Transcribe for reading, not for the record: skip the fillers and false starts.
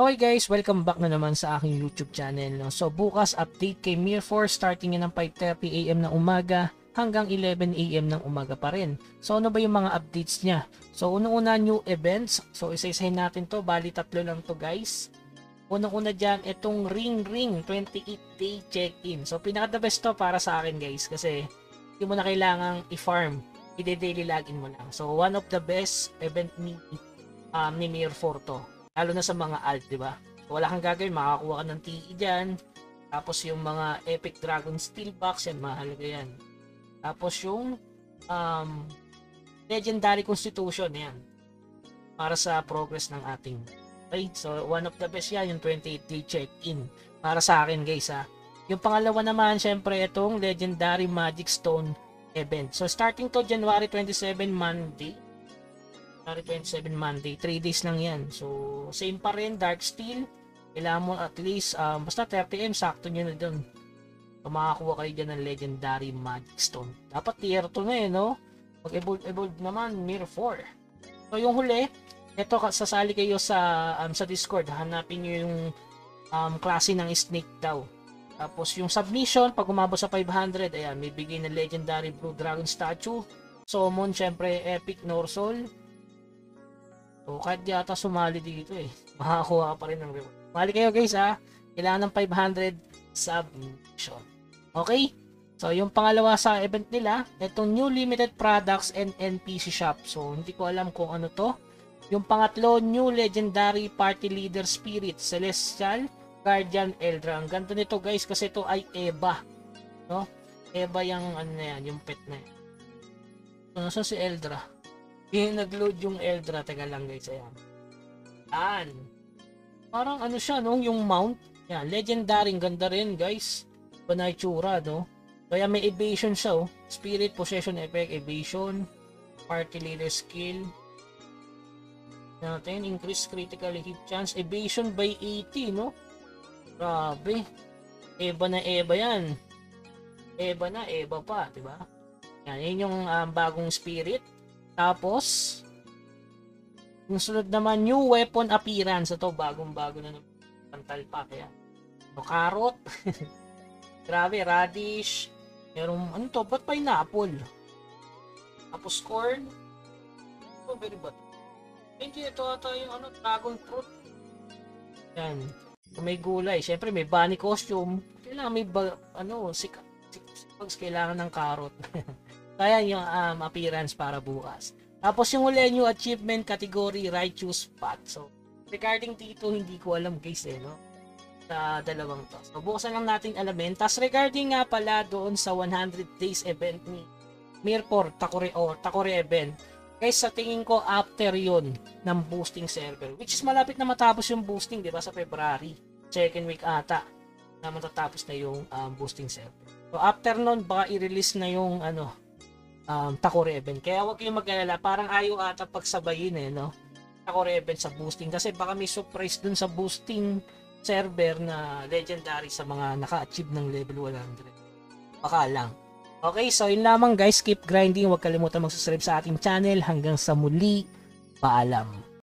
Okay guys, welcome back na naman sa aking YouTube channel. No? So bukas update kay Mir 4 starting yan ng 5:30 AM ng umaga hanggang 11 AM ng umaga pa rin. So ano ba yung mga updates niya? So unang-una new events. So isa-isahin natin to, bali tatlo lang to guys. Unang-una dyan, itong Ring 28-day check-in. So pinaka the best to para sa akin guys kasi hindi mo na kailangang i-farm. I-daily login mo lang. So one of the best event ni Mir 4 to. Lalo na sa mga alt, di ba? Wala kang gagawin, makakuha ka ng TE dyan. Tapos yung mga Epic Dragon Steel Box, yan, mahalaga yan. Tapos yung Legendary Constitution, yan. Para sa progress ng ating. Okay, so one of the best yan, yung 28-day check-in. Para sa akin guys ha. Yung pangalawa naman, syempre itong Legendary Magic Stone event. So starting to January 27 Monday. January 27 Monday, 3 days lang yan. So, same pa rin, Dark Steel. Kailangan mo at least, basta 30M, sakto nyo na dun. So, makakuha kayo dyan ng Legendary Magic Stone. Dapat tier 2 na no? Mag-evolve naman, Mir 4. So, yung huli, ito, sasali kayo sa Discord. Hanapin nyo yung klase ng Snake daw. Tapos, yung submission, pag umabot sa 500, ayan, may bigay na Legendary Blue Dragon Statue. Summon, syempre, Epic Norsol. So, kahit di ata sumali dito makakuha ka pa rin ng reward. Sumali kayo guys ha. Kailangan ng 500 submission. Okay? So, yung pangalawa sa event nila, itong New Limited Products and NPC Shop. So, hindi ko alam kung ano to. Yung pangatlo, New Legendary Party Leader Spirit, Celestial, Guardian, Eldra. Ang ganda nito guys kasi ito ay Eva. No? Eva yung ano na yan, yung pet na yan. So, nasa si Eldra? Yung nag-load yung Eldra. Teka lang guys, ayan. Yan. Parang ano siya, no? Yung mount. Yan, legendary. Ganda rin guys. Iba na itsura, no? Kaya may evasion siya, oh. Spirit, Possession Effect, Evasion. Party Leader Skill. Natin, increase critical hit chance. Evasion by 80, no? Grabe. Eba na Eba yan. Eba na, Eba pa, diba? Yan, yun yung bagong spirit. Tapos, yung sunod naman, new weapon appearance. Ito, bagong-bago na pantal pa. Kaya, ito, carrot. Grabe, radish. Merong, ano to? Ba't pineapple? Tapos, corn. Ito, very bad. Hindi, ito ata yung ano, dragon fruit. Yan. So, may gulay. Siyempre, may bunny costume. Kailangan may, kailangan ng carrot. Kaya yung appearance para bukas. Tapos yung huli new achievement category Righteous Path. So, regarding dito, hindi ko alam guys no? Sa dalawang to. So, bukasan lang natin alamin. Tapos regarding nga pala doon sa 100 days event ni Mirpor, Takore event. Guys, sa tingin ko after yun ng boosting server. Which is malapit na matapos yung boosting, di ba? Sa February. Second week ata na matatapos na yung boosting server. So, after nun, baka i-release na yung Takore event. Kaya wag kayong mag-alala, parang ayaw ata pagsabayin no? Takore event sa boosting kasi baka may surprise dun sa boosting server na legendary sa mga naka-achieve ng level 100. Baka lang. Okay, so yun lamang guys, keep grinding, huwag kalimutan mag-subscribe sa ating channel. Hanggang sa muli, paalam.